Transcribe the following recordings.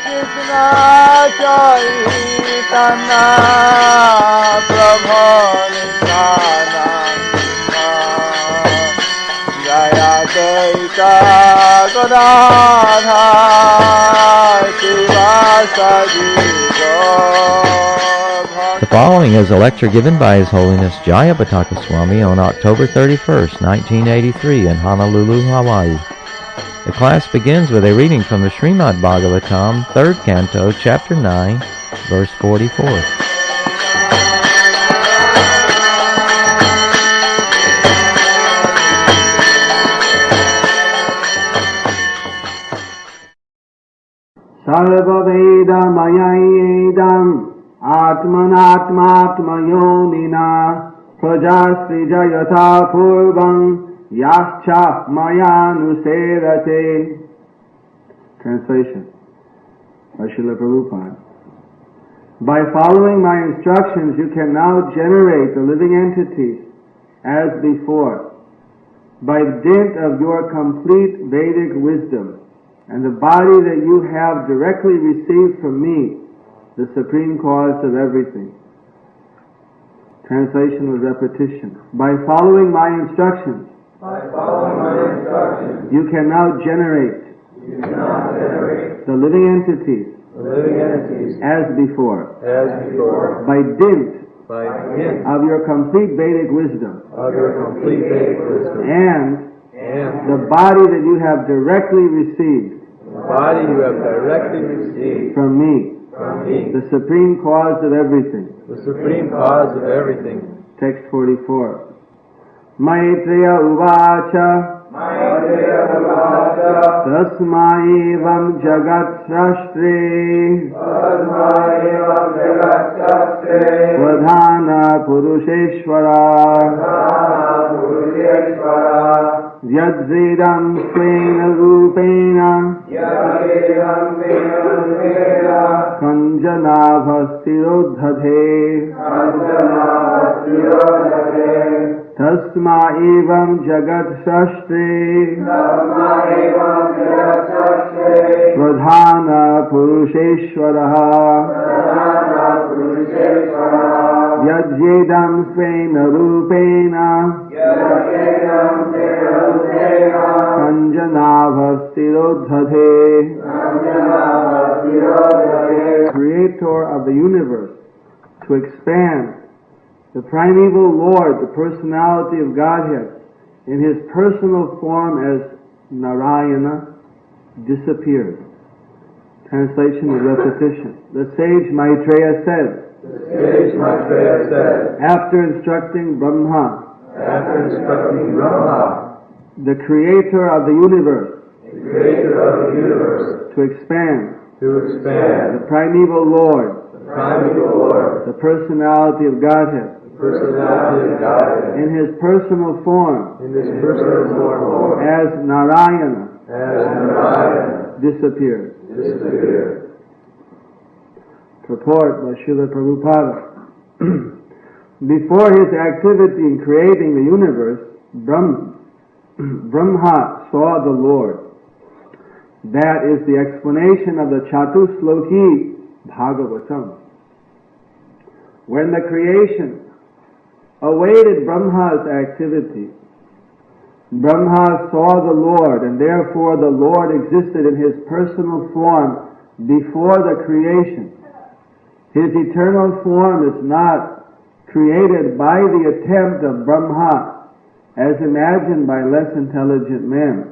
Krishna Chaitanya Prabhu Nityananda Jayapataka Swami Maharaj. The following is a lecture given by His Holiness Jayapataka Swami on October 31st, 1983 in Honolulu, Hawaii. The class begins with a reading from the Śrīmad Bhāgavatam, 3rd Canto, Chapter 9, verse 44. Sarvaveda-mayayedam Atmanatmatmayonina Prajasrijayata Purvam Yascha Mayanuserate. Translation by Srila Prabhupada. By following my instructions, you can now generate the living entities as before, by dint of your complete Vedic wisdom and the body that you have directly received from me, the supreme cause of everything. Translation with repetition. By following my instructions, you can now generate the living entities as before, by dint of your complete Vedic wisdom, and the body that you have directly received from me, the supreme cause of everything. Text 44. Maitreya Uvacha Tasmaivam Jagat Srashtre Pradhana Purusheshvara Vyadzedam Svena Rupena Kanjanabhastirodhate Tasma evam jagat sashtre Pradhana Purusheshvara Yajyedam Svena Rupena Kanjanabhastirodhate. Creator of the universe, to expand the primeval Lord, the personality of Godhead, in his personal form as Narayana, disappeared. Translation with repetition. The sage Maitreya said, after instructing Brahma, the creator of the universe, to expand the primeval Lord, the personality of Godhead, in his personal form, as Narayana, disappeared. Purport by Srila Prabhupada. Before his activity in creating the universe, Brahma saw the Lord. That is the explanation of the Chatusloki Bhāgavatam. When the creation awaited Brahma's activity, Brahma saw the Lord, and therefore the Lord existed in his personal form before the creation. His eternal form is not created by the attempt of Brahma, as imagined by less intelligent men.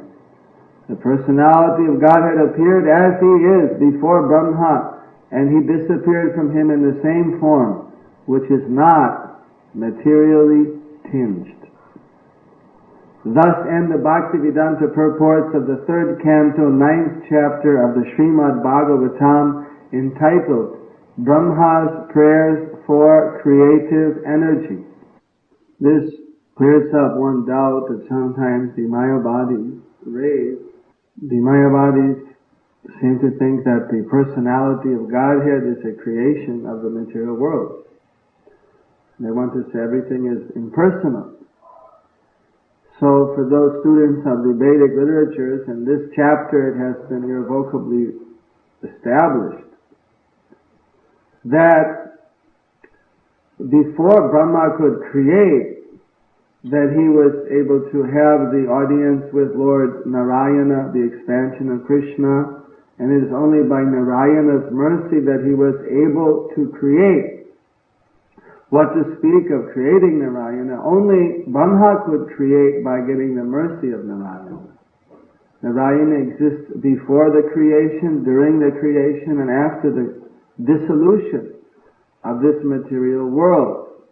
The personality of Godhead appeared as he is before Brahma, and he disappeared from him in the same form, which is not materially tinged. Thus end the Bhaktivedanta purports of the 3rd Canto, 9th chapter of the Śrīmad Bhāgavatam, entitled Brahma's Prayers for Creative Energy. This clears up one doubt that sometimes the Mayavadis raise. The Mayavadis seem to think that the personality of Godhead is a creation of the material world. They want to say everything is impersonal. So for those students of the Vedic literatures, in this chapter it has been irrevocably established that before Brahma could create, that he was able to have the audience with Lord Narayana, the expansion of Krishna, and it is only by Narayana's mercy that he was able to create. What to speak of creating Narayana? Only Brahma could create by getting the mercy of Narayana. Narayana exists before the creation, during the creation, and after the dissolution of this material world.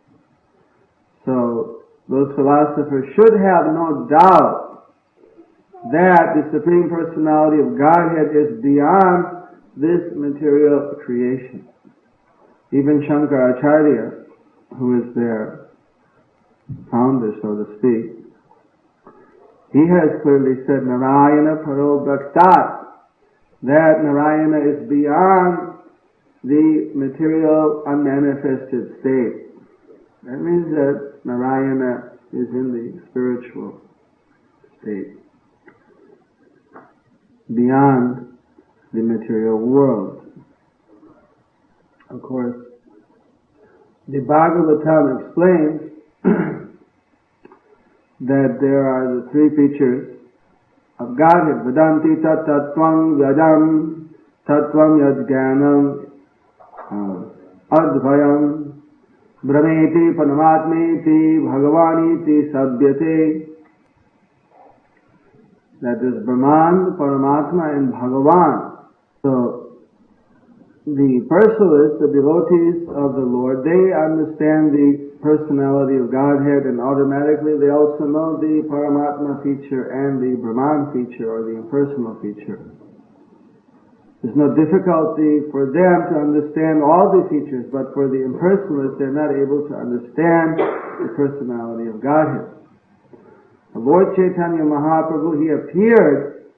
So those philosophers should have no doubt that the Supreme Personality of Godhead is beyond this material creation. Even Shankaracharya, who is their founder, so to speak, he has clearly said, Narayana Paro Bhaktat, that Narayana is beyond the material unmanifested state. That means that Narayana is in the spiritual state, beyond the material world. Of course, the Bhāgavatam explains that there are the three features of Godhead. Vedanti tat tattvam vyadam tattvam yadgyanam advayam brahmeti panamatmeti bhagavaniti sabhyate. That is Brahman, Paramatma, and Bhagavan. So the personalists, the devotees of the Lord, they understand the personality of Godhead, and automatically they also know the Paramatma feature and the Brahman feature, or the impersonal feature. There's no difficulty for them to understand all the features, but for the impersonalists, they're not able to understand the personality of Godhead. The Lord Chaitanya Mahaprabhu, he appeared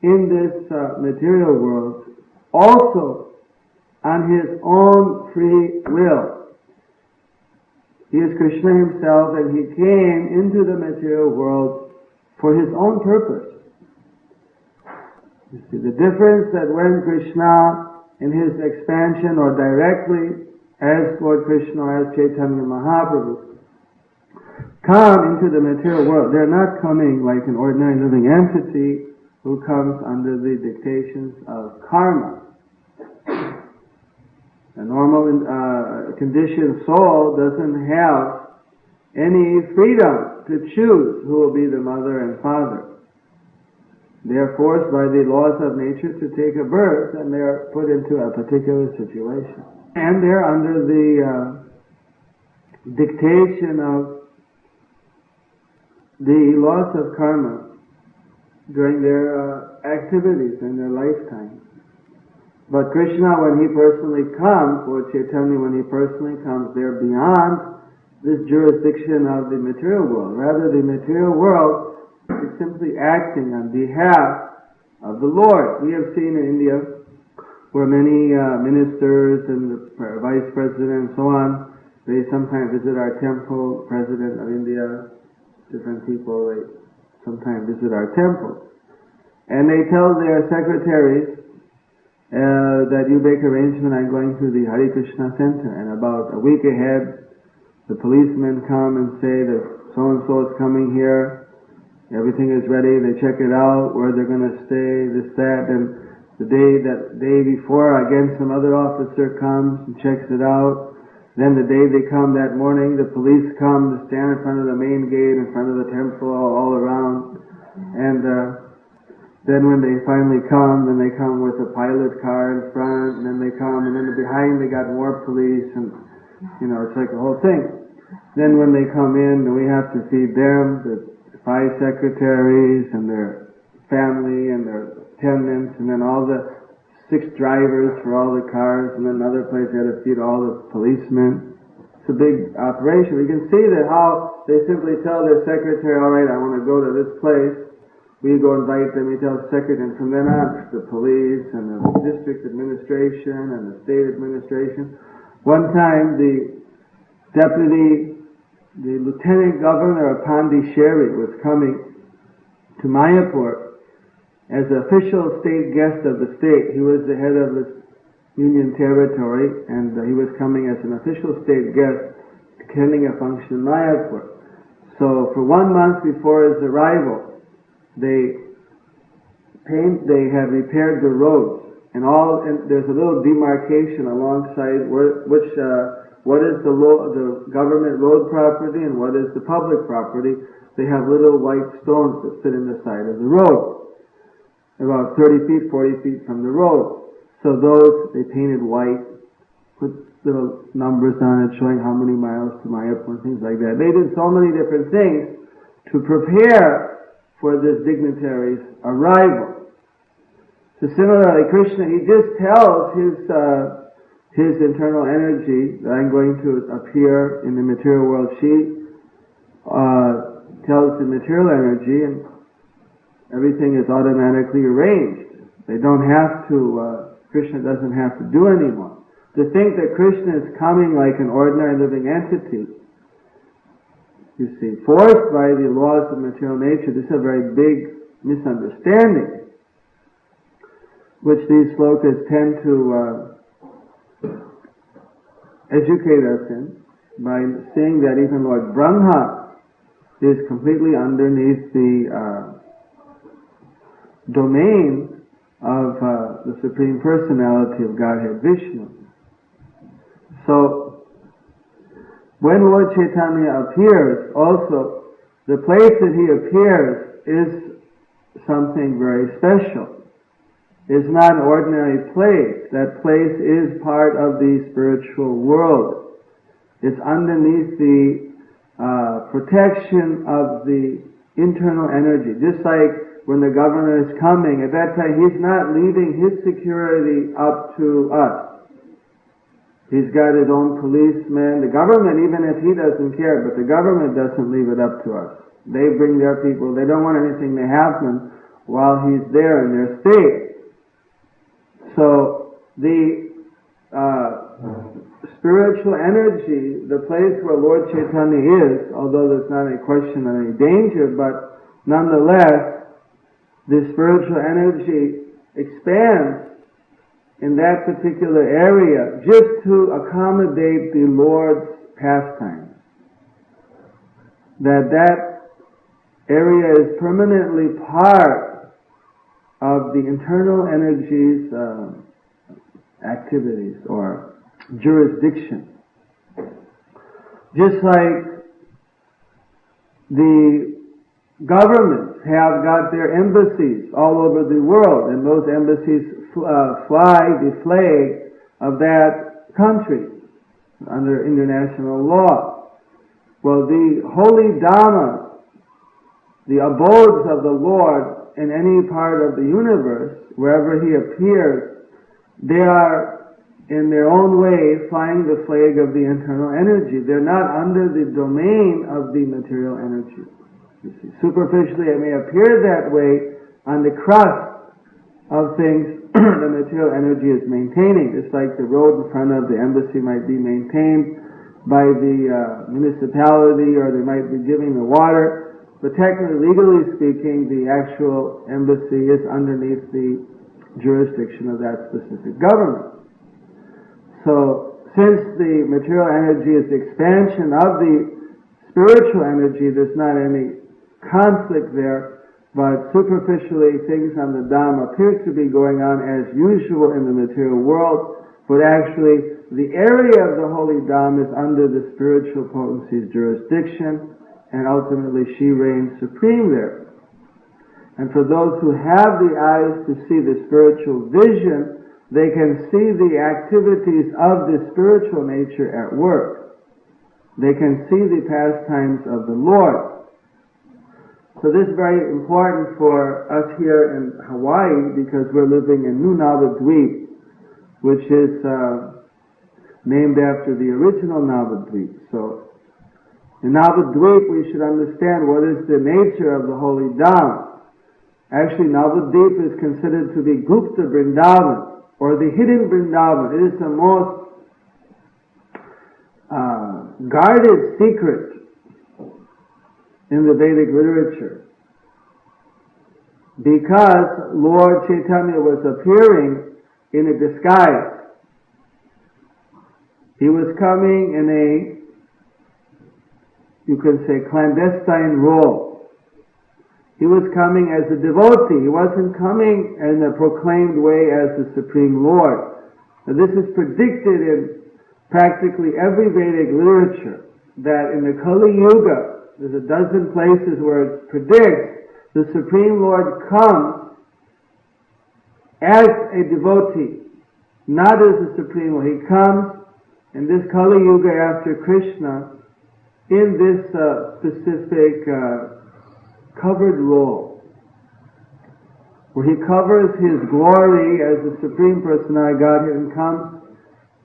in this material world also on his own free will. He is Krishna himself, and he came into the material world for his own purpose. You see the difference, that when Krishna in his expansion, or directly as Lord Krishna or as Chaitanya Mahaprabhu come into the material world, they're not coming like an ordinary living entity who comes under the dictations of karma. A normal conditioned soul doesn't have any freedom to choose who will be the mother and father. They are forced by the laws of nature to take a birth, and they are put into a particular situation. And they're under the dictation of the laws of karma during their activities in their lifetime. But Krishna, when he personally comes, or Chaitanya, when he personally comes, they're beyond this jurisdiction of the material world. Rather, the material world is simply acting on behalf of the Lord. We have seen in India where many ministers and the vice president and so on, they sometimes visit our temple. President of India, different people, they sometimes visit our temple. And they tell their secretaries that you make arrangement, I'm going to the Hare Krishna Center. And about a week ahead, the policemen come and say that so-and-so is coming here. Everything is ready. They check it out, where they're going to stay, this, that. And the day before, again, some other officer comes and checks it out. Then the day they come that morning, the police come to stand in front of the main gate, in front of the temple, all around. And then when they finally come, then they come with a pilot car in front, and then they come, and then behind they got more police, and, it's like a whole thing. Then when they come in, we have to feed them, the 5 secretaries, and their family, and their attendants, and then all the 6 drivers for all the cars, and then another place they had to feed all the policemen. It's a big operation. We can see that how they simply tell their secretary, all right, I want to go to this place. We go invite them, we tell the secretary, and from then on, the police and the district administration and the state administration. One time, the deputy the Lieutenant Governor of Pondicherry was coming to Mayapur as an official state guest of the state. He was the head of the Union Territory, and he was coming as an official state guest, attending a function in Mayapur. So for 1 month before his arrival, they had repaired the roads, and there's a little demarcation alongside what is the government road property and what is the public property. They have little white stones that sit in the side of the road, about 30 feet, 40 feet from the road. So those they painted white, put little numbers on it showing how many miles to Mayapur and things like that. They did so many different things to prepare for this dignitary's arrival. So similarly, Krishna, he just tells his internal energy that I'm going to appear in the material world. She tells the material energy, and everything is automatically arranged. They don't have to, Krishna doesn't have to do anymore. To think that Krishna is coming like an ordinary living entity, you see, forced by the laws of material nature, this is a very big misunderstanding, which these slokas tend to educate us in, by saying that even Lord Brahma is completely underneath the domain of the Supreme Personality of Godhead Vishnu. So, when Lord Chaitanya appears, also, the place that he appears is something very special. It's not an ordinary place. That place is part of the spiritual world. It's underneath the protection of the internal energy. Just like when the governor is coming, at that time he's not leaving his security up to us. He's got his own policemen. The government, even if he doesn't care, but the government doesn't leave it up to us. They bring their people. They don't want anything to happen while he's there in their state. So the spiritual energy, the place where Lord Chaitanya is, although there's not any question of any danger, but nonetheless, the spiritual energy expands in that particular area just to accommodate the Lord's pastimes. That area is permanently part of the internal energy's activities or jurisdiction. Just like the governments have got their embassies all over the world, and those embassies fly the flag of that country under international law. Well, the holy Dhammas, the abodes of the Lord in any part of the universe, wherever he appears, they are in their own way flying the flag of the internal energy. They're not under the domain of the material energy. You see, superficially it may appear that way on the crust of things the material energy is maintaining. It's like the road in front of the embassy might be maintained by the municipality, or they might be giving the water, but technically, legally speaking, the actual embassy is underneath the jurisdiction of that specific government. So, since the material energy is the expansion of the spiritual energy, there's not any conflict there, but superficially things on the Dhamma appear to be going on as usual in the material world, but actually the area of the holy Dhamma is under the spiritual potency's jurisdiction, and ultimately she reigns supreme there. And for those who have the eyes to see the spiritual vision, they can see the activities of the spiritual nature at work. They can see the pastimes of the Lord. So this is very important for us here in Hawaii, because we're living in New Navadvip, which is named after the original Navadvip. So in Navadvip we should understand what is the nature of the holy Dhamma. Actually, Navadvip is considered to be Gupta Vrindavan, or the hidden Vrindavan. It is the most guarded secret in the Vedic literature. Because Lord Chaitanya was appearing in a disguise. He was coming in a, you can say, clandestine role. He was coming as a devotee. He wasn't coming in a proclaimed way as the Supreme Lord. Now this is predicted in practically every Vedic literature, that in the Kali Yuga, there's a dozen places where it predicts the Supreme Lord comes as a devotee, not as the Supreme Lord. He comes in this Kali Yuga after Krishna in this specific covered role, where he covers his glory as the Supreme Personality Godhead and comes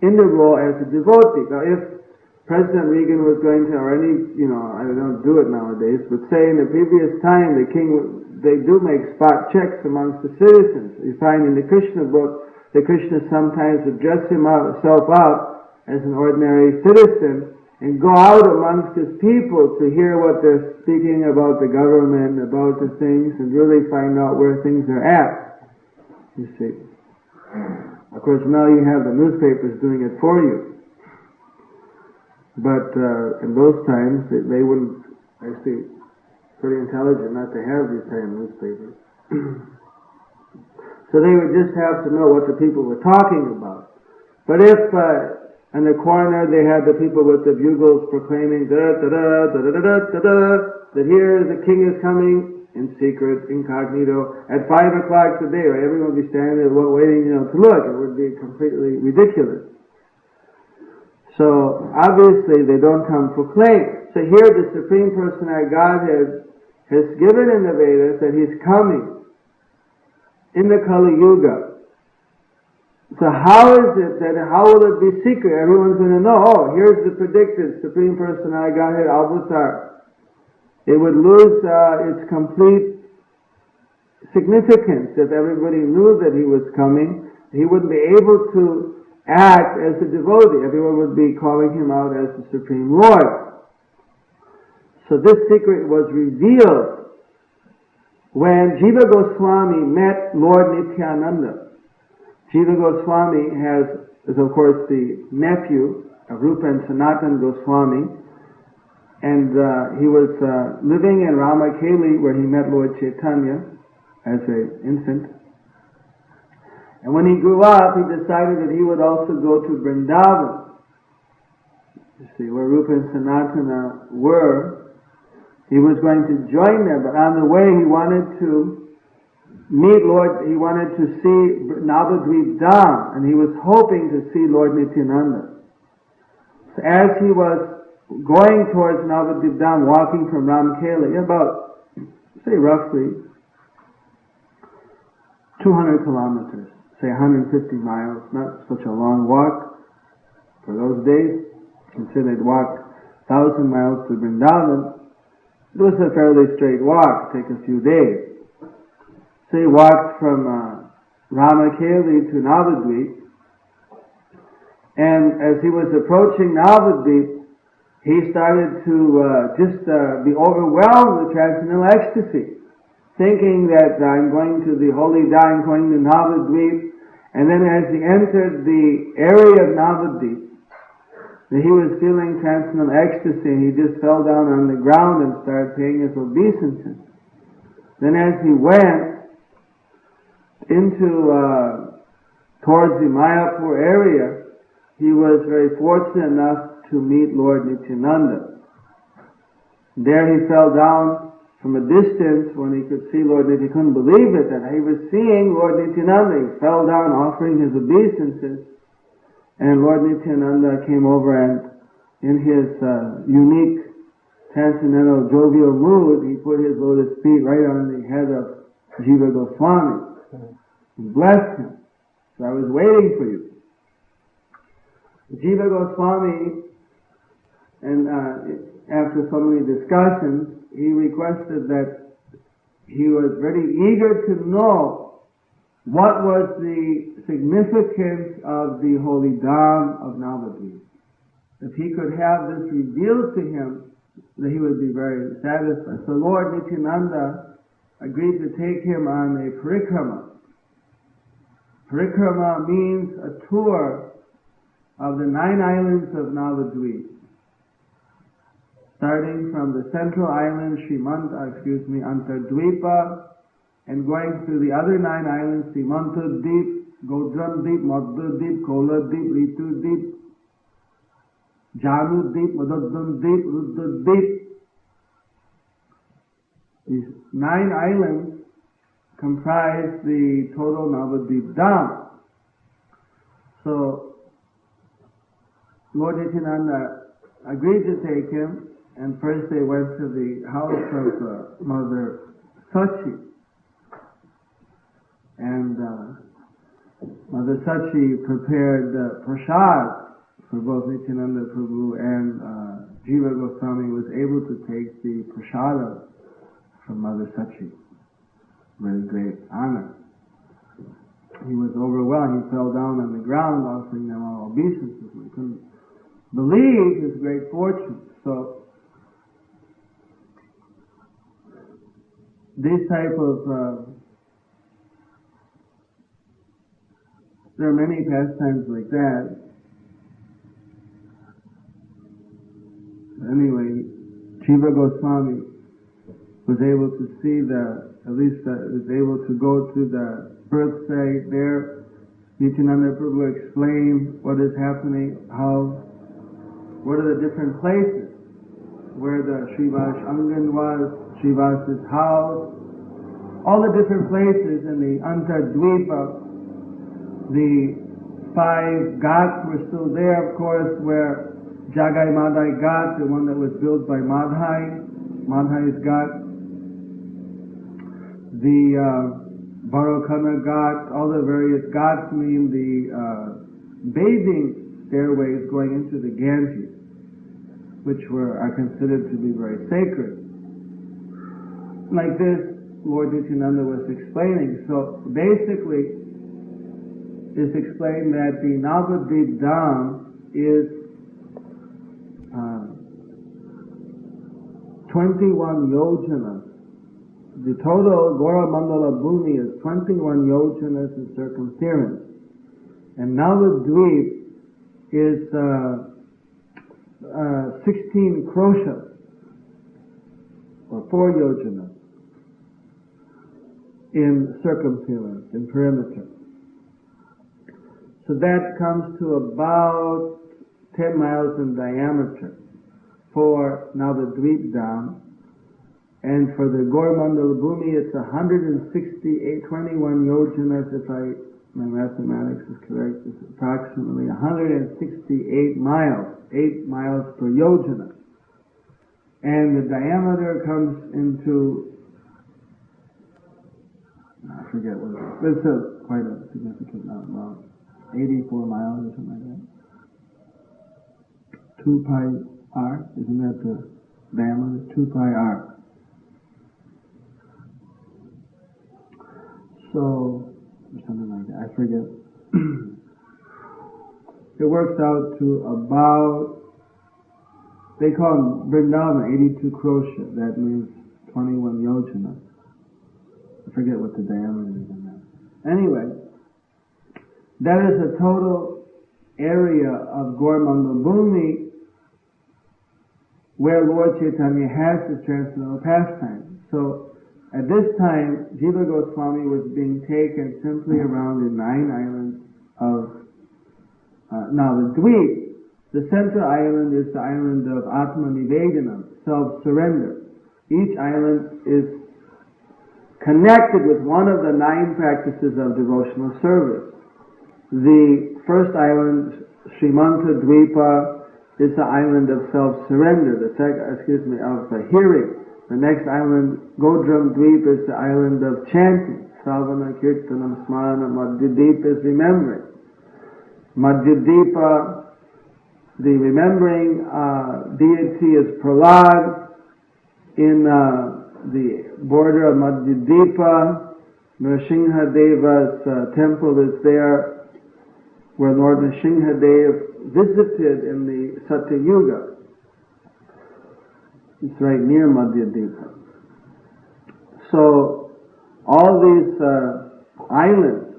in the role as a devotee. Now if President Reagan was going to, or any, I don't do it nowadays, but say in the previous time the king, they do make spot checks amongst the citizens. You find in the Krishna book that Krishna sometimes would dress himself up as an ordinary citizen and go out amongst his people to hear what they're speaking about the government, about the things, and really find out where things are at. You see. Of course, now you have the newspapers doing it for you. But in those times, they wouldn't, actually, pretty intelligent not to have these kind of newspapers. So they would just have to know what the people were talking about. But if in the corner they had the people with the bugles proclaiming that here the king is coming in secret, incognito, at 5 o'clock today, or everyone would be standing there waiting, to look. It would be completely ridiculous. So obviously they don't come proclaimed. So here the Supreme Personality Godhead has given in the Vedas that he's coming in the Kali Yuga. So how will it be secret? Everyone's going to know, here's the predicted Supreme Personality Godhead Avatar. It would lose its complete significance if everybody knew that he was coming. He wouldn't be able to act as a devotee. Everyone would be calling him out as the Supreme Lord. So this secret was revealed when Jiva Goswami met Lord Nityananda. Jiva Goswami is of course the nephew of Rupa and Sanatana Goswami, and he was living in Ramakeli where he met Lord Chaitanya as an infant. And when he grew up, he decided that he would also go to Vrindavan. You see, where Rupa and Sanatana were. He was going to join them, but on the way he wanted to meet he wanted to see Navadvip Dham, and he was hoping to see Lord Nityananda. So as he was going towards Navadvip Dham, walking from Ramkeli, about, say roughly 200 kilometers, say 150 miles, not such a long walk for those days. Consider they'd walked 1,000 miles to Vrindavan. It was a fairly straight walk, take a few days. So he walked from Ramakeli to Navadvip, and as he was approaching Navadvip, he started to be overwhelmed with transcendental ecstasy, thinking that I'm going to the holy Dham, I'm going to Navadvip. And then as he entered the area of Navadvip, he was feeling transcendental ecstasy, and he just fell down on the ground and started paying his obeisances. Then as he went towards the Mayapur area, he was very fortunate enough to meet Lord Nityananda. There he fell down from a distance. When he could see Lord Nityananda, he couldn't believe it, that he was seeing Lord Nityananda. He fell down offering his obeisances, and Lord Nityananda came over, and in his unique transcendental jovial mood, he put his lotus feet right on the head of Jiva Goswami and blessed him. So I was waiting for you. Jiva Goswami, and after so many discussions, he requested that he was very eager to know what was the significance of the holy Dham of Navadvip. If he could have this revealed to him, that he would be very satisfied. So Lord Nityananda agreed to take him on a parikrama. Parikrama means a tour of the 9 islands of Navadvip, starting from the central island, Antardvipa, and going through the other 9 islands, Simantadvip, Godramdvip, Madhudvip, Koladvip, Ritudvip, Janudvip, Madhudvip, Ruddadvip. These 9 islands comprise the total Navadvip Dham. So, Lord Nityananda agreed to take him, and first they went to the house of Mother Sachi. And Mother Sachi prepared prasad for both Nityananda Prabhu and Jiva Goswami was able to take the prasada from Mother Sachi. Very great honor. He was overwhelmed. He fell down on the ground offering them all obeisances. He couldn't believe his great fortune. So this type of there are many pastimes like that. Anyway, Jiva Goswami was able to see was able to go to the birth site there. Nityananda Prabhu explained what is happening, what are the different places where the Srivas Angan was, Srivas's house, all the different places in the Antardvipa. The 5 ghats were still there, of course, where Jagai Madhai Ghat, the one that was built by Madhai's Ghat, the Bharokana Ghat, all the various ghats mean the bathing stairways going into the Ganges, which are considered to be very sacred. Like this, Lord Nityananda was explaining. So basically, it's explained that the Navadvip Dham is 21 yojanas. The total Gora Mandala Bhumi is 21 yojanas in circumference. And Navadvip is 16 kroshas, or 4 yojanas, in circumference, in perimeter. So that comes to about 10 miles in diameter for Navadvip Dham. And for the Gaur-Mandala Bhumi, it's 21 yojanas, if my mathematics is correct, it's approximately 168 miles, 8 miles per yojana. And the diameter comes into, I forget what it is, but it's quite a significant amount, 84 miles or something like that. 2 pi r, isn't that the diameter? 2 pi r. So, or something like that, I forget. It works out to about, they call them Vrindavan, 82 krosha, that means 21 yojana. I forget what the diameter is in that. Anyway, that is the total area of Gaur-Mandala Bhumi where Lord Chaitanya has his transcendental pastime. So, at this time, Jiva Goswami was being taken simply around the 9 islands of Navadvip. The central island is the island of Atma Nivedanam, self-surrender. Each island is connected with one of the 9 practices of devotional service. The first island, Śrīmad, is the island of self-surrender. The second, of the hearing. The next island, Godram Dvip, is the island of chanting. Savana, Kirtanam, Smarana. Madhyadip is remembering. Madhyadipa, the remembering deity is Prahlad. In the border of Madhyadipa, Nrsimha Deva's temple is there, where Lord Nrsimha Deva visited in the Satya Yuga. It's right near Madhya-dīpa. So all these islands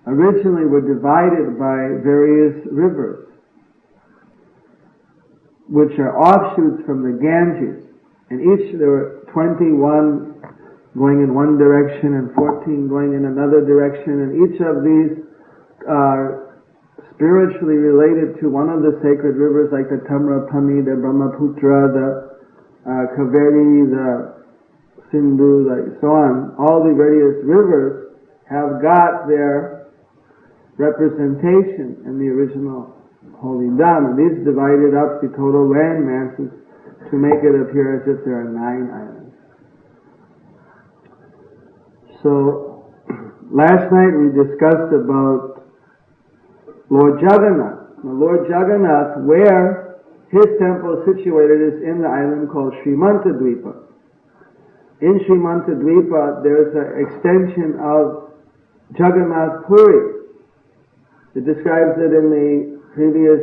originally were divided by various rivers, which are offshoots from the Ganges. And each, there were 21 going in one direction and 14 going in another direction, and each of these are spiritually related to one of the sacred rivers, like the Tamrapani, the Brahmaputra, the Kaveri, the Sindhu, like so on. All the various rivers have got their representation in the original Holy Dham, and these divided up the total land masses to make it appear as if there are 9 islands. So, last night we discussed about Lord Jagannath. Now, Lord Jagannath, where his temple is situated, is in the island called Śrīmad. In Śrīmad, there's an extension of Jagannath Puri. It describes it in the previous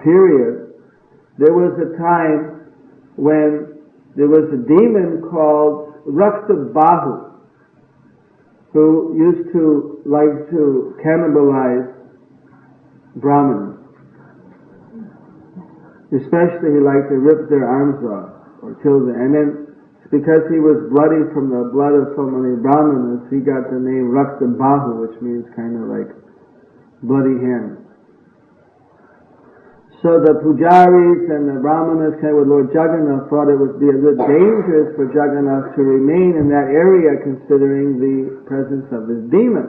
period. There was a time when there was a demon called Raktabahu, who used to like to cannibalize Brahmins. Especially he liked to rip their arms off or kill them. And then because he was bloody from the blood of so many Brahmanas, he got the name Raktabahu, which means kind of like bloody hands. So the pujaris and the Brahmanas came with Lord Jagannath, thought it would be a bit dangerous for Jagannath to remain in that area considering the presence of this demon.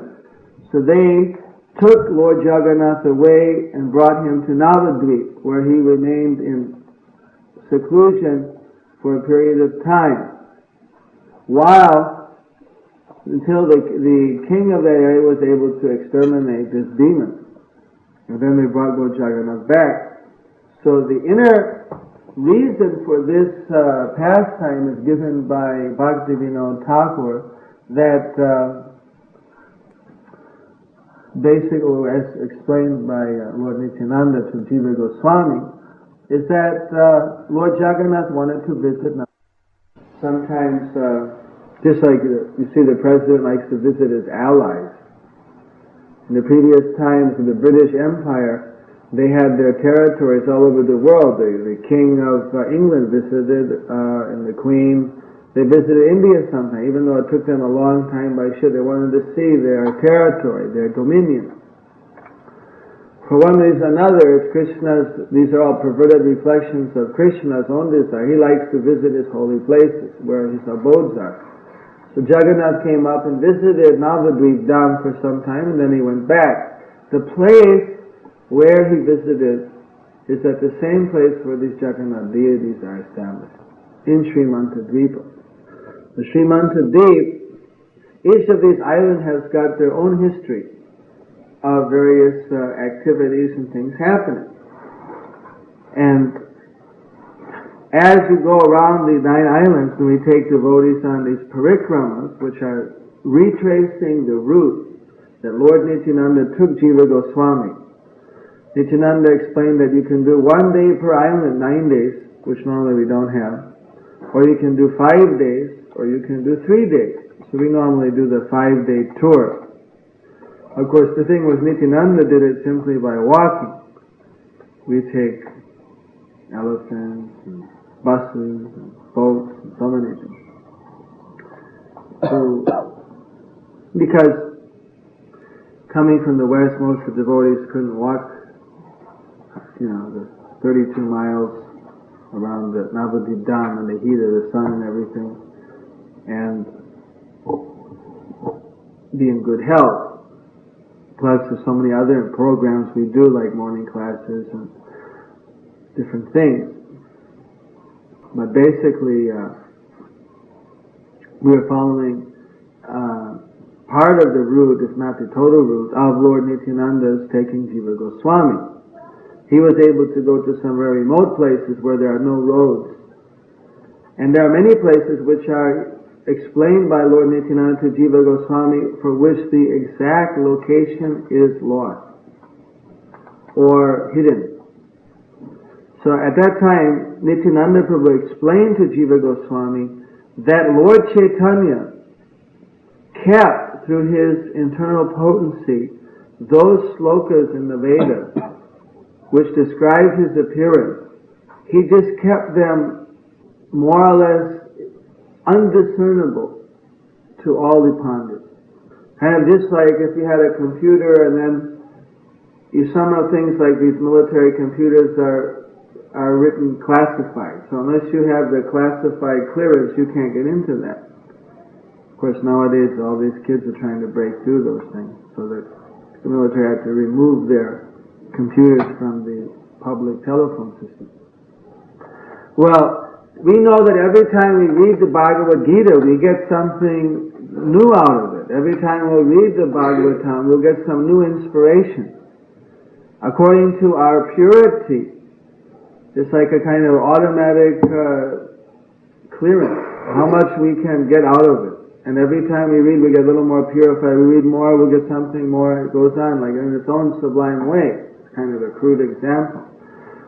So they took Lord Jagannath away and brought him to Navadvip, where he remained in seclusion for a period of time, until the king of that area was able to exterminate this demon. And then they brought Lord Jagannath back. So the inner reason for this pastime is given by Bhaktivinoda Thakur, that basically, as explained by Lord Nityananda to Jiva Goswami, is that Lord Jagannath wanted to visit. Sometimes, just like you see the president likes to visit his allies. In the previous times of the British Empire, they had their territories all over the world. The King of England visited, and the Queen. They visited India sometime, even though it took them a long time by ship. They wanted to see their territory, their dominion. For one reason or another, it's Krishna's, these are all perverted reflections of Krishna's own desire. He likes to visit his holy places, where his abodes are. So Jagannath came up and visited Navadvip Dham for some time, and then he went back. The place where he visited is at the same place where these Jagannath deities are established, in Śrīmad. The Śrīmad, each of these islands has got their own history of various activities and things happening. And as you go around the 9 islands, and we take devotees on these parikramas, which are retracing the route that Lord Nityananda took Jiva Goswami. Nityananda explained that you can do 1 day per island, 9 days, which normally we don't have, or you can do 5 days, or you can do 3 days. So we normally do the 5-day tour. Of course, the thing was Nityananda did it simply by walking. We take elephants and buses and boats and so many things. So, because coming from the west, most of the devotees couldn't walk, the 32 miles around the Navadvip Dham in the heat of the sun and everything, and be in good health. Plus, there's so many other programs we do, like morning classes and different things. But basically, we are following part of the route, if not the total route, of Lord Nityananda's taking Jiva Goswami. He was able to go to some very remote places where there are no roads. And there are many places which are explained by Lord Nityananda to Jiva Goswami for which the exact location is lost or hidden. So at that time, Nityananda Prabhu explained to Jiva Goswami that Lord Chaitanya kept, through his internal potency, those slokas in the Vedas which describe his appearance. He just kept them more or less undiscernible to all the pandits. Kind of just like if you had a computer and then some of things like these military computers are written classified. So unless you have the classified clearance, you can't get into that. Of course, nowadays all these kids are trying to break through those things, so that the military had to remove their computers from the public telephone system. Well, we know that every time we read the Bhagavad Gita, we get something new out of it. Every time we'll read the Bhagavatam, we'll get some new inspiration. According to our purity, it's like a kind of automatic clearance, how much we can get out of it. And every time we read, we get a little more purified. We read more, we'll get something more. It goes on, like in its own sublime way. It's kind of a crude example.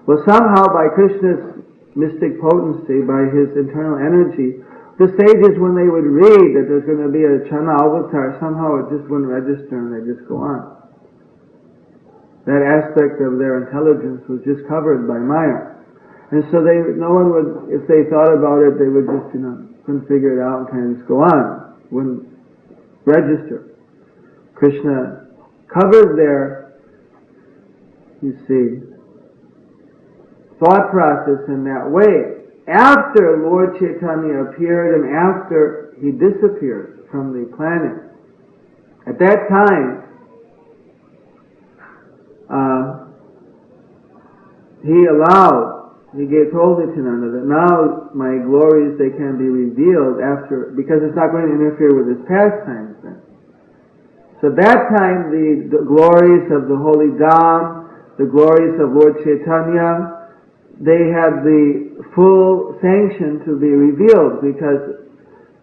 Well, somehow by Krishna's mystic potency, by his internal energy, the sages, when they would read that there's going to be a Chana avatar, somehow it just wouldn't register and they just go on. That aspect of their intelligence was just covered by Maya. And so no one would, if they thought about it, they would just, couldn't figure it out and kind of just go on. Wouldn't register. Krishna covered their, you see, thought process in that way. After Lord Chaitanya appeared and after he disappeared from the planet, at that time, he told Nityananda that now my glories, they can be revealed because it's not going to interfere with his pastimes then. So that time the glories of the Holy Dham, the glories of Lord Chaitanya, they had the full sanction to be revealed because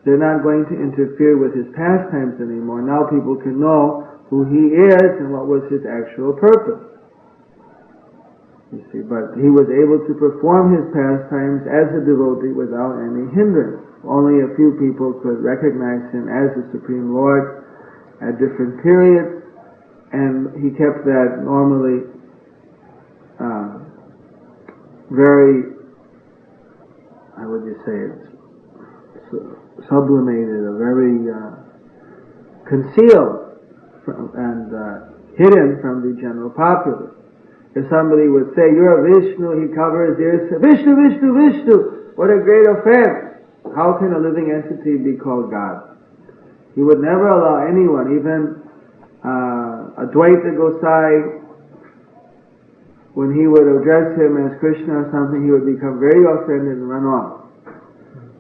they're not going to interfere with his pastimes anymore. Now people can know who he is and what was his actual purpose. You see, but he was able to perform his pastimes as a devotee without any hindrance. Only a few people could recognize him as the Supreme Lord at different periods, and he kept that normally very, how would you say it, sublimated, or very concealed and hidden from the general populace. If somebody would say, "You're a Vishnu," he covers his ears, "Vishnu, Vishnu, Vishnu." What a great offense! How can a living entity be called God? He would never allow anyone, even Advaita Gosai, when he would address him as Krishna or something, he would become very offended and run off.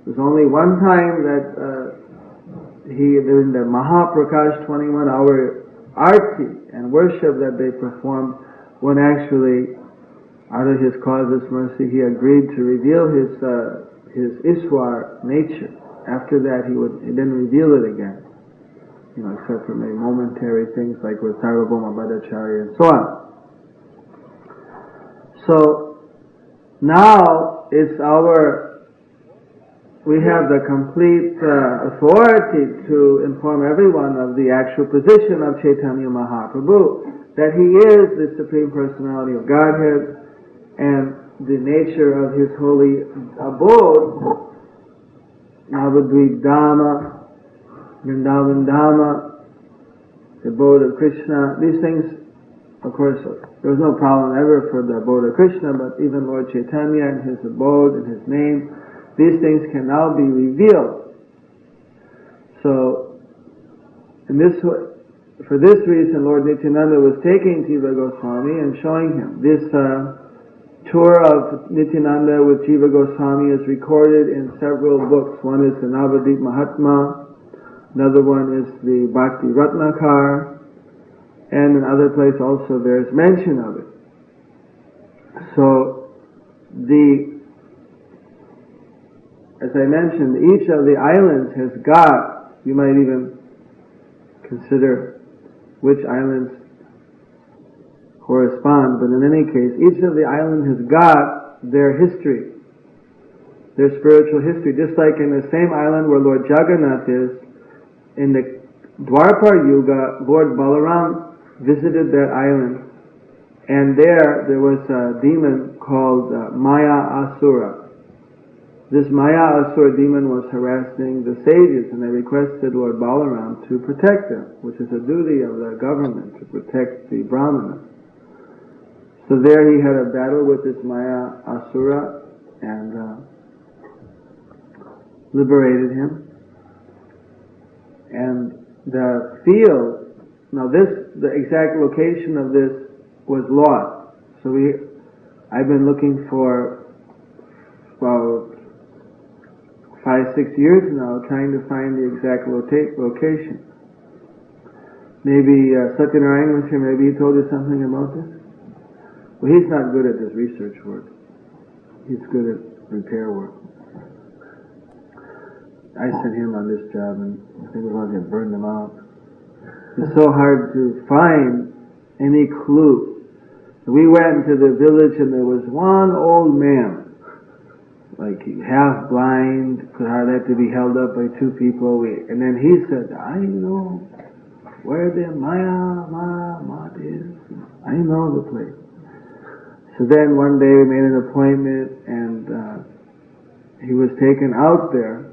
There's only one time that during the Mahaprakash 21-hour arti and worship that they performed, when actually, out of his causeless mercy, he agreed to reveal his Iswar nature. After that, he didn't reveal it again, except for maybe momentary things like with Sarvabhauma Bhattacharya and so on. So now we have the complete authority to inform everyone of the actual position of Chaitanya Mahaprabhu, that he is the Supreme Personality of Godhead, and the nature of his holy abode, Navadvip Dhamma, Vrindavan Dhamma, the abode of Krishna. These things, of course, there was no problem ever for the abode of Krishna, but even Lord Chaitanya and his abode and his name, these things can now be revealed. So, for this reason, Lord Nityananda was taking Jiva Goswami and showing him. This tour of Nityananda with Jiva Goswami is recorded in several books. One is the Navadip Mahatma, another one is the Bhakti Ratnakar, and in other places also there's mention of it. So, as I mentioned, each of the islands has got, you might even consider which islands correspond, but in any case, each of the islands has got their history, their spiritual history. Just like in the same island where Lord Jagannath is, in the Dwapara Yuga, Lord Balaram visited that island, and there was a demon called Maya Asura. This Maya Asura demon was harassing the sages, and they requested Lord Balaram to protect them, which is a duty of the government, to protect the Brahmanas. So there he had a battle with this Maya Asura and liberated him. And the field, now the exact location of this was lost. So I've been looking for, 5-6 years now, trying to find the exact location. Maybe Satyanarayan was here, maybe he told you something about this? Well, he's not good at this research work. He's good at repair work. I sent him on this job, and I think we're going to burn them out. It's so hard to find any clue. We went into the village, and there was one old man, like half blind, could hardly have to be held up by two people. And then he said, I know where the Maya Mat is. I know the place. So then one day we made an appointment, and he was taken out there,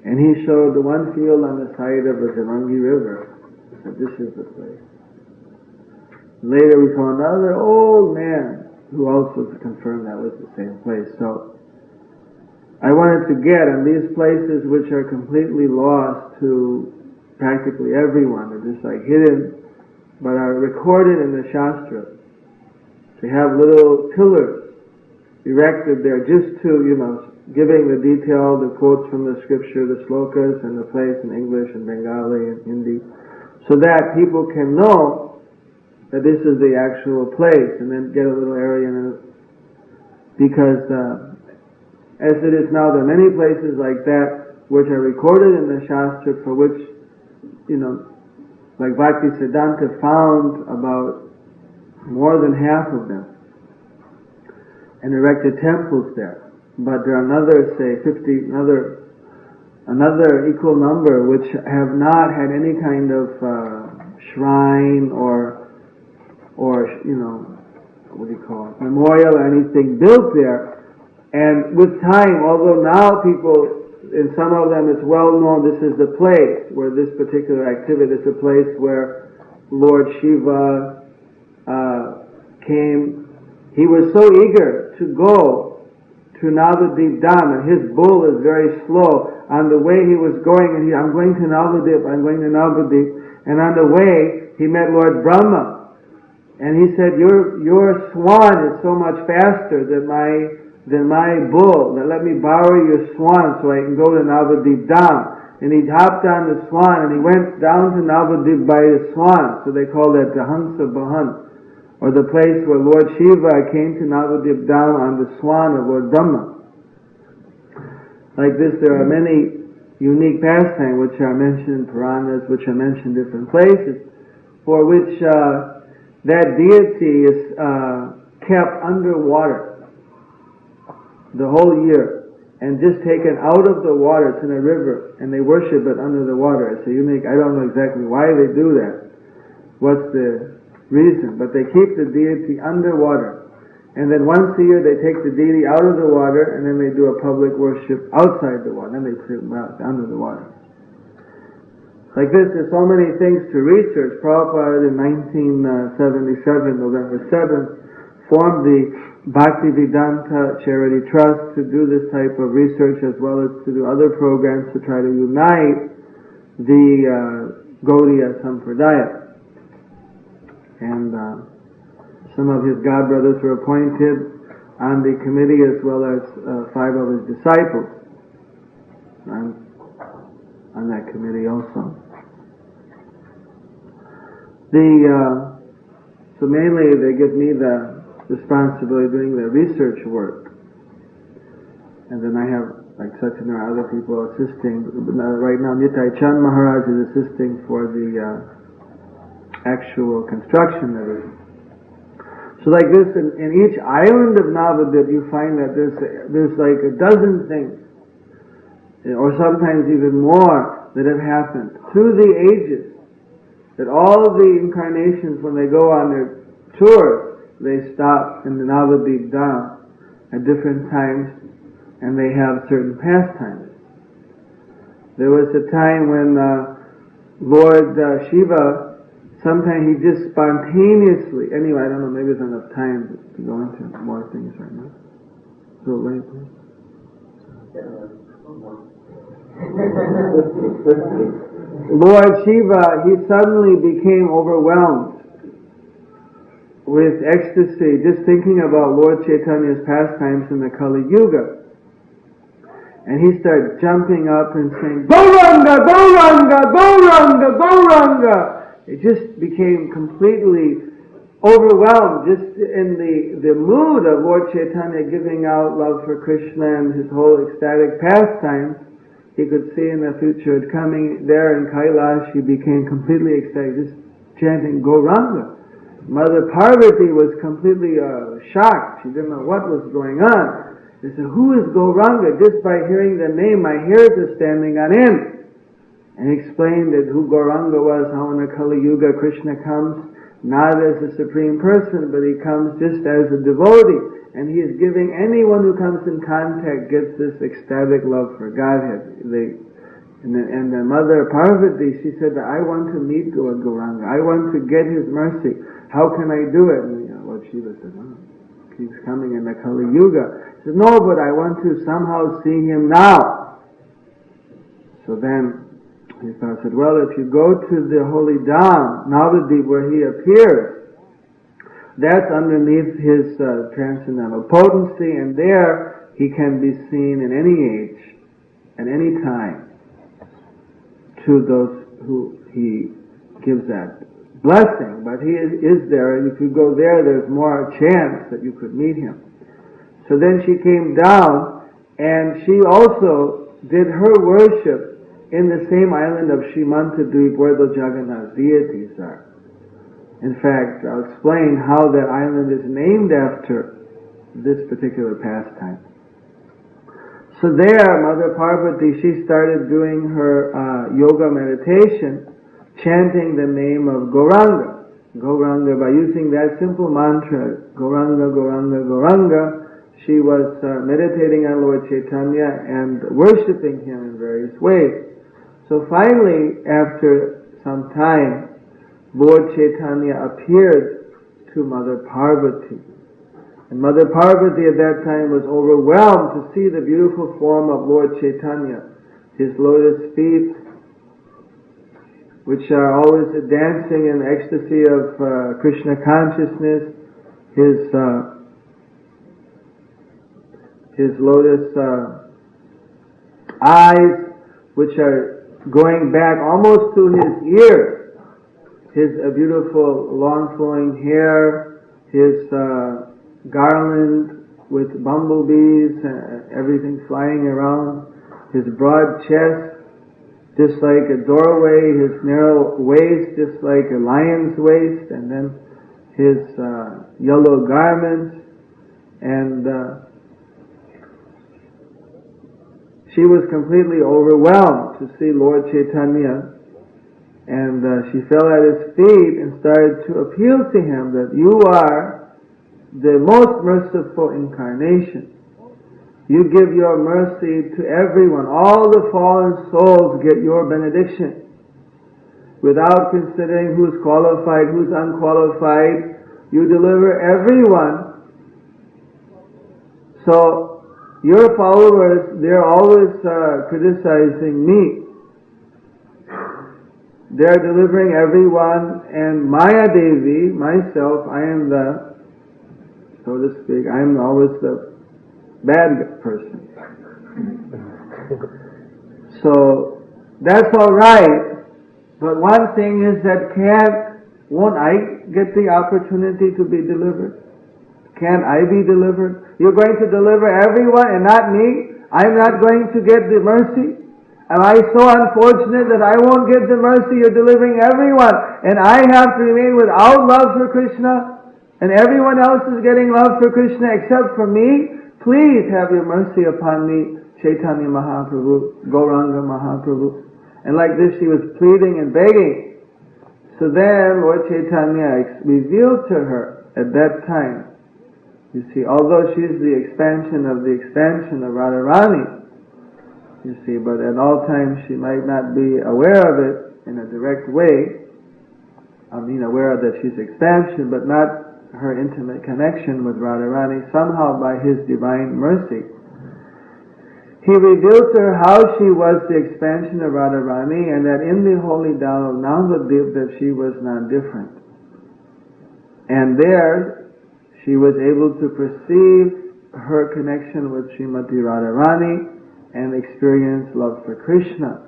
and he showed the one field on the side of the Jalangi River. He said, this is the place. Later we saw another old man who also confirmed that was the same place. So I wanted to get on these places which are completely lost to practically everyone. They're just like hidden, but are recorded in the Shastra. They have little pillars erected there just to, giving the detail, the quotes from the scripture, the slokas, and the place in English and Bengali and Hindi, so that people can know that this is the actual place, and then get a little area in it. Because as it is now, there are many places like that which are recorded in the Shastra, for which, like Bhakti Siddhanta found about more than half of them and erected temples there. But there are another, say, 50, another equal number which have not had any kind of shrine or memorial or anything built there. And with time, although now people, in some of them it's well known, this is the place where this particular activity, this is the place where Lord Shiva came. He was so eager to go to Navadip Dham, and his bull is very slow. On the way he was going, and I'm going to Navadip, and on the way he met Lord Brahma, and he said, your swan is so much faster than my bull, that let me borrow your swan so I can go to Navadip Dham. And he hopped on the swan, and he went down to Navadip by his swan, so they call that the Hansa Bahan, or the place where Lord Shiva came to Navadip Dham on the swan of Lord Brahma. Like this, there are many unique pastimes which are mentioned in Puranas, which are mentioned in different places, for which that deity is kept underwater the whole year, and just taken out of the water. It's in a river, and they worship it under the water. It's a unique, I don't know exactly why they do that, what's the reason, but they keep the deity underwater, and then once a year they take the deity out of the water, and then they do a public worship outside the water, and then they put him out under the water. Like this, there's so many things to research. Prabhupada in 1977, November 7th, formed the Bhaktivedanta Charity Trust to do this type of research, as well as to do other programs to try to unite the Gaudiya Sampradaya. And some of his godbrothers were appointed on the committee, as well as 5 of his disciples on that committee also. So mainly they give me the responsibility of doing the research work, and then I have like Satyanarayan, other people assisting. Right now Nitai Chand Maharaj is assisting for the actual construction of it. So like this, in each island of Navadvip, you find that there's like a dozen things, or sometimes even more, that have happened through the ages. That all of the incarnations, when they go on their tours, they stop in the Navadvip Dham at different times, and they have certain pastimes. There was a time when Lord Shiva, sometimes he just spontaneously, anyway, I don't know, maybe there's enough time to go into more things right now. So late, please. Lord Shiva, he suddenly became overwhelmed with ecstasy just thinking about Lord Chaitanya's pastimes in the Kali Yuga. And he started jumping up and saying, Gauranga, Gauranga, Gauranga, Gauranga. It just became completely overwhelmed, just in the mood of Lord Chaitanya giving out love for Krishna and his whole ecstatic pastimes. He could see in the future it coming there in Kailash. He became completely ecstatic, just chanting Gauranga. Mother Parvati was completely shocked. She didn't know what was going on. They said, who is Gauranga? Just by hearing the name, my hairs are standing on end. And he explained that who Gauranga was, how in the Kali Yuga Krishna comes not as a supreme person, but he comes just as a devotee. And he is giving anyone who comes in contact gets this ecstatic love for Godhead. And the Mother Parvati, she said, I want to meet Lord Gauranga. I want to get his mercy. How can I do it? And Lord Shiva said, he's coming in the Kali Yuga. He said, no, but I want to somehow see him now. So then he said, well, if you go to the holy Dham, Navadvip, where he appears, that's underneath his transcendental potency, and there he can be seen in any age, at any time, to those who he gives that blessing. But he is there, and if you go there, there's more chance that you could meet him. So then she came down, and she also did her worship in the same island of Śrīmad where the Jagannath deities are. In fact, I'll explain how that island is named after this particular pastime. So there, Mother Parvati, she started doing her yoga meditation, chanting the name of Gauranga. Gauranga, by using that simple mantra, Gauranga, Gauranga, Gauranga, she was meditating on Lord Chaitanya and worshipping him in various ways. So finally, after some time, Lord Chaitanya appeared to Mother Parvati. And Mother Parvati at that time was overwhelmed to see the beautiful form of Lord Chaitanya, his lotus feet, which are always dancing in ecstasy of Krishna consciousness, his lotus eyes, which are going back almost to his ears, his beautiful long flowing hair, his garland with bumblebees, everything flying around, his broad chest, just like a doorway, his narrow waist, just like a lion's waist, and then his yellow garments, and she was completely overwhelmed to see Lord Chaitanya, and she fell at his feet and started to appeal to him that you are the most merciful incarnation. You give your mercy to everyone. All the fallen souls get your benediction. Without considering who's qualified, who's unqualified, you deliver everyone. So your followers, they're always criticizing me. They're delivering everyone, and Maya Devi, myself, I am the, so to speak, I'm always the bad person. So that's all right, but one thing is that won't I get the opportunity to be delivered? Can't I be delivered? You're going to deliver everyone and not me? I'm not going to get the mercy? Am I so unfortunate that I won't get the mercy? You're delivering everyone, and I have to remain without love for Krishna? and everyone else is getting love for Krishna except for me. Please have your mercy upon me, Chaitanya Mahaprabhu, Gauranga Mahaprabhu. And like this she was pleading and begging. So then Lord Chaitanya revealed to her at that time, you see, although she's the expansion of Radharani, you see, but at all times she might not be aware of it in a direct way. I mean, aware that she's expansion, but not her intimate connection with Radharani. Somehow by his divine mercy, he revealed to her how she was the expansion of Radharani, and that in the holy Dham of Navadvip that she was not different. And there she was able to perceive her connection with Srimati Radharani and experience love for Krishna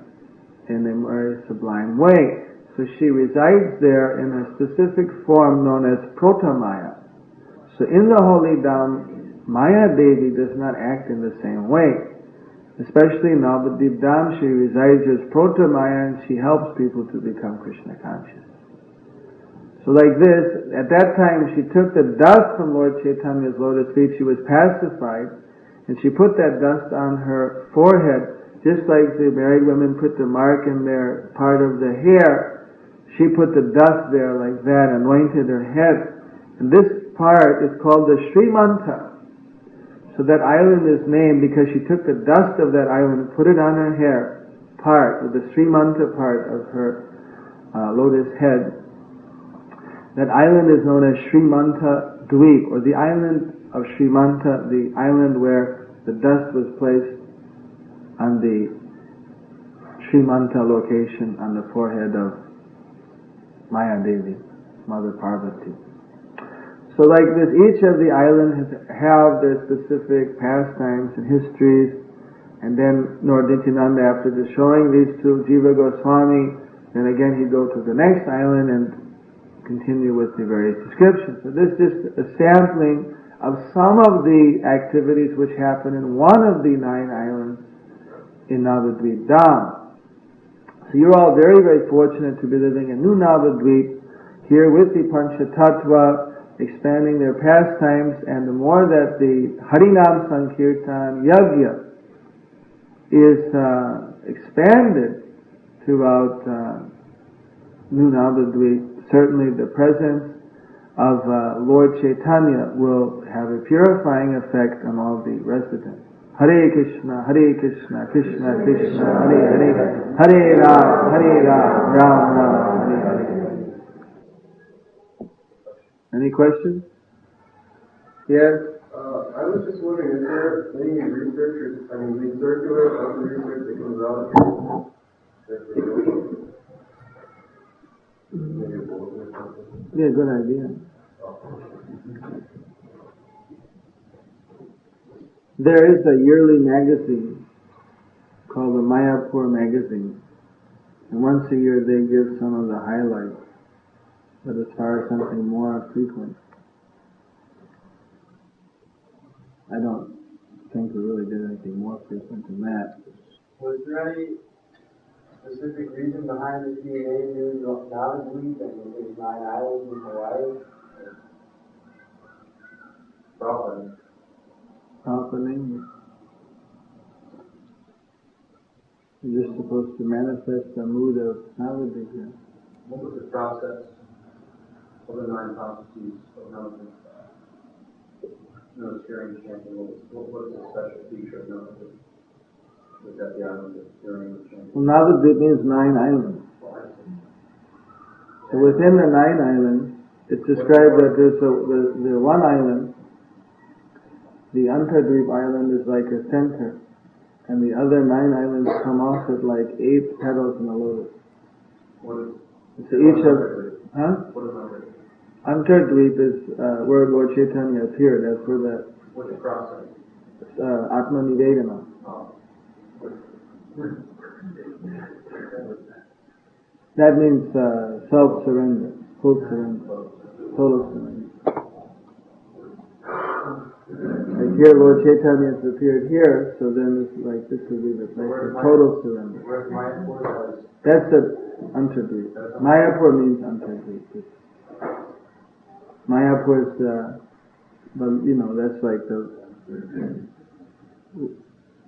in a very sublime way. So she resides there in a specific form known as Protamaya. So in the holy Dham, Maya Devi does not act in the same way. Especially in Navadvip Dham, she resides as Protamaya, and she helps people to become Krishna conscious. So like this, at that time she took the dust from Lord Chaitanya's lotus feet, she was pacified, and she put that dust on her forehead, just like the married women put the mark in their part of the hair. She put the dust there like that, anointed her head. And this part is called the Śrīmad. So that island is named because she took the dust of that island and put it on her hair part, or the Śrīmad part of her lotus head. That island is known as Śrīmad Dweep, or the island of Śrīmad, the island where the dust was placed on the Śrīmad location on the forehead of Maya Devi, Mother Parvati. So like this, each of the islands have their specific pastimes and histories, and then Lord Nityananda, after just showing these to Jiva Goswami, then again he'd go to the next island and continue with the various descriptions. So this is just a sampling of some of the activities which happen in one of the 9 islands in Navadvip Dham. So you're all very, very fortunate to be living in New Navadvip, here with the Panchatattva, expanding their pastimes, and the more that the Harinam Sankirtan Yajna is expanded throughout New Navadvip, certainly the presence of Lord Chaitanya will have a purifying effect on all the residents. Hare Krishna, Krishna Krishna, Hare Hare, Hare Ram, Ram Ram, Hare Hare. Any questions? Yes? I was just wondering, is there any research, the circular of the research that comes out? Yeah, good idea. There is a yearly magazine called the Mayapur magazine, and once a year they give some of the highlights, but as far as something more frequent, I don't think we really did anything more frequent than that. Was there any specific reason behind this being named New Navadvip and these 9 islands in Hawaii? Opening. You're just supposed to manifest the mood of Navadvip here. What was the process of the 9 prophecies of Navadvip? Sharing the chanting, what was the special feature of Navadvip? Was that the island of sharing the chanting? Well, Navadvip means 9 islands. So within the 9 islands, it's described that there's the one island, the Antardvip island, is like a center, and the other 9 islands come off with like 8 petals in a lotus. So each of, Antardvip is where Lord Chaitanya appeared. That's where that. What's the process? Atma Nivedana. That means self-surrender, full surrender, total surrender. Like here, Lord Chaitanya has appeared here, so then it's like this would be the place of total surrender. Where's Mayapur? That's the Antardvip. Mayapur means Antardvip. Mayapur is, that's like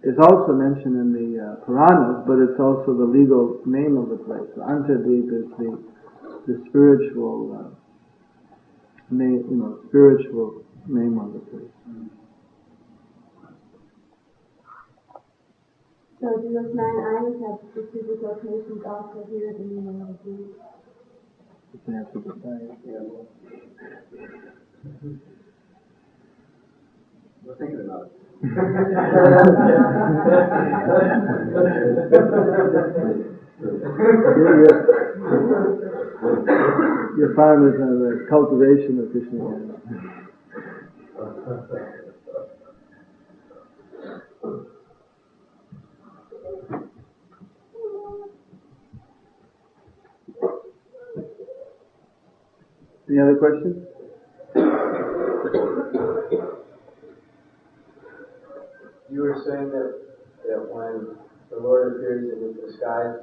it's also mentioned in the Puranas, but it's also the legal name of the place. So Antardweep is the spiritual spiritual name of the place. So do those 9 islands have specific locations also here in the United States? You have to decide. We're thinking about it. Your farmers have the cultivation of Krishna consciousness. Any other questions? You were saying that when the Lord appears in the sky,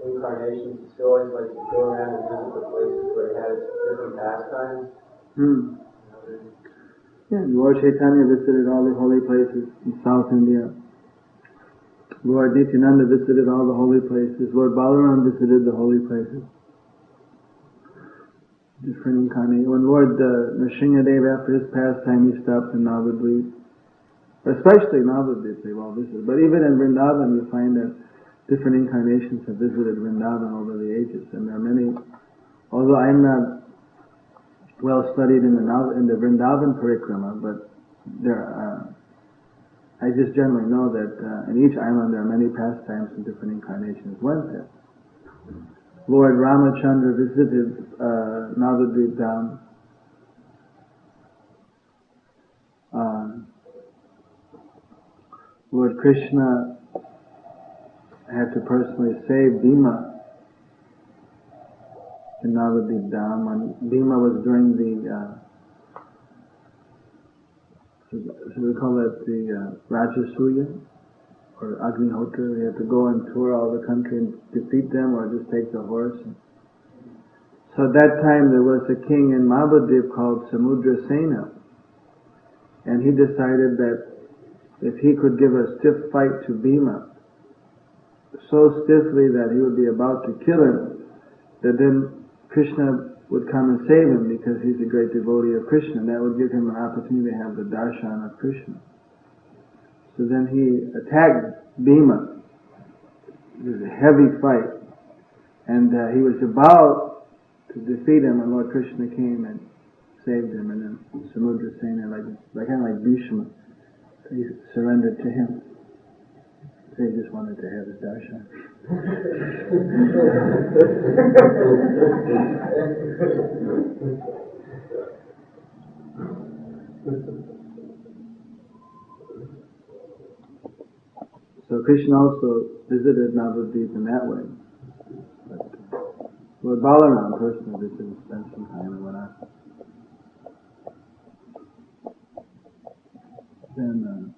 incarnations, he still always likes to go around and visit the places where he has different pastimes. Yeah, Lord Chaitanya visited all the holy places in South India. Lord Nityananda visited all the holy places. Lord Balaram visited the holy places. Different incarnations. When Lord Nrsimhadev, after his pastime, he stopped in Navadvip. Especially Navadvip, they've all visited. But even in Vrindavan, you find that different incarnations have visited Vrindavan over the ages. And there are many, although I'm not well studied in the Vrindavan Parikrama, but I just generally know that in each island there are many pastimes and different incarnations went there. Lord Ramachandra visited Navadvip Dham. Lord Krishna had to personally save Bhima in Navadvip Dham. When Bhima was during should we call it the Rajasuya or Agnihotra, he had to go and tour all the country and defeat them or just take the horse. So at that time there was a king in Navadvip called Samudra Sena, and he decided that if he could give a stiff fight to Bhima, so stiffly that he would be about to kill him, that then Krishna would come and save him because he's a great devotee of Krishna. That would give him an opportunity to have the darshan of Krishna. So then he attacked Bhima. It was a heavy fight. And he was about to defeat him, and Lord Krishna came and saved him. And then Samudra Sena, kind of like Bhishma, he surrendered to him. So he just wanted to have his darshan. So Krishna also visited Navadvip in that way. But Lord Balaram personally visited, spent some time and went on. Then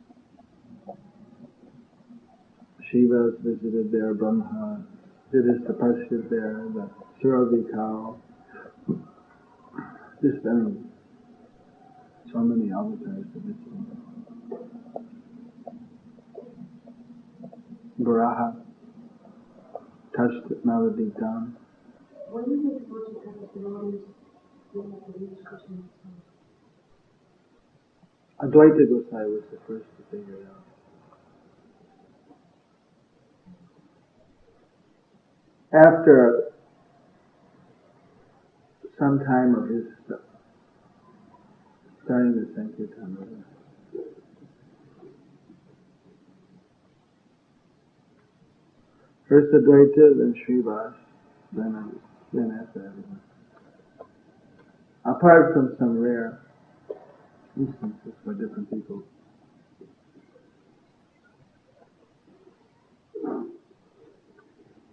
Shiva's visited there, Brahma, Siddhis Tapasya there, the Suravi cow. Just, so many avatars to visit. Varaha touched Navadvip Dham. When did the devotees of the devotees begin to reach Krishna? Advaita Gosai was the first to figure it out. After some time of his starting the Sankirtan, first Advaita, then Srivas, then after everyone. Apart from some rare instances for different people.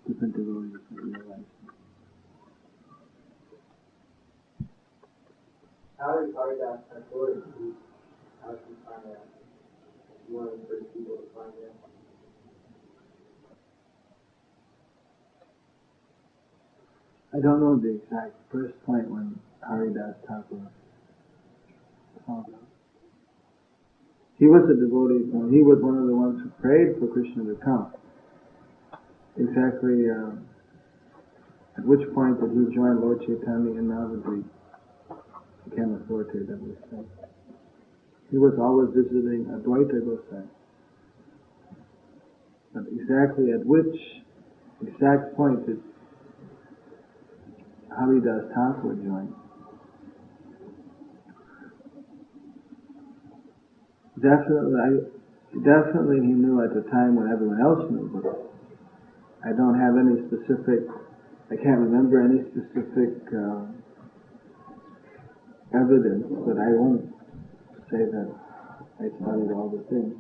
Different devotees in their lives. How did Haridas Thakur how did he find that? One of the first people to find that. I don't know the exact first point when Haridas Thakur found out. He was a devotee. He was one of the ones who prayed for Krishna to come. Exactly at which point did he join Lord Chaitanya in Navadvip? Became authoritative, we say. He was always visiting Advaita Gosai. But exactly at which exact point did Haridas Thakur join? Definitely he knew at the time when everyone else knew, but I don't have any specific, I can't remember any specific evidence, but I won't say that I studied all the things.